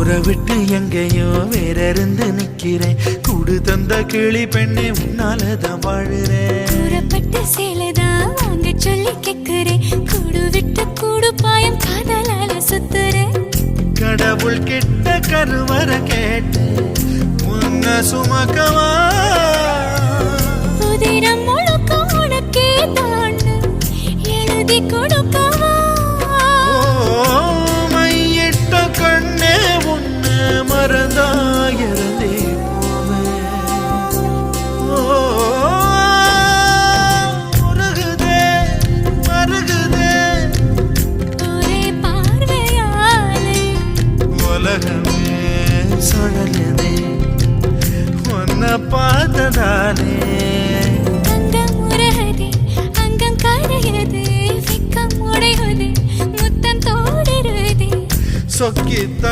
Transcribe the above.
ஊரை விட்டு எங்கேயோ வேற இருந்து நிக்கிறேன். கூடு தந்த கிளி பெண்ணே உன்னாலதான் வாழுறேன். கூறப்பட்ட சேலைதான் வாங்க சொல்லி கேக்குறேன். கூடு விட்டு கூடு பாயம் காதலால சுத்துறேன். கடவுள் கிட்ட கருவற கேட்டு உன்ன சுமக்கவா. உதிரம் முழுக்க உனக்கே தான் எழுதி கொடுக்கவா. மையிட்ட கண்ணே உன்ன மறந்தாயிரந்தே மருகுதே மருகுதே ஒரே பார்வையாலே உலகமே சுழலுதே உன்னை பார்த்ததாலே. அங்கம் உருகுதே அங்கம் கரையுதே வெக்கம் உடையுதே முத்தம் தோடுருதே சொக்கித்தான்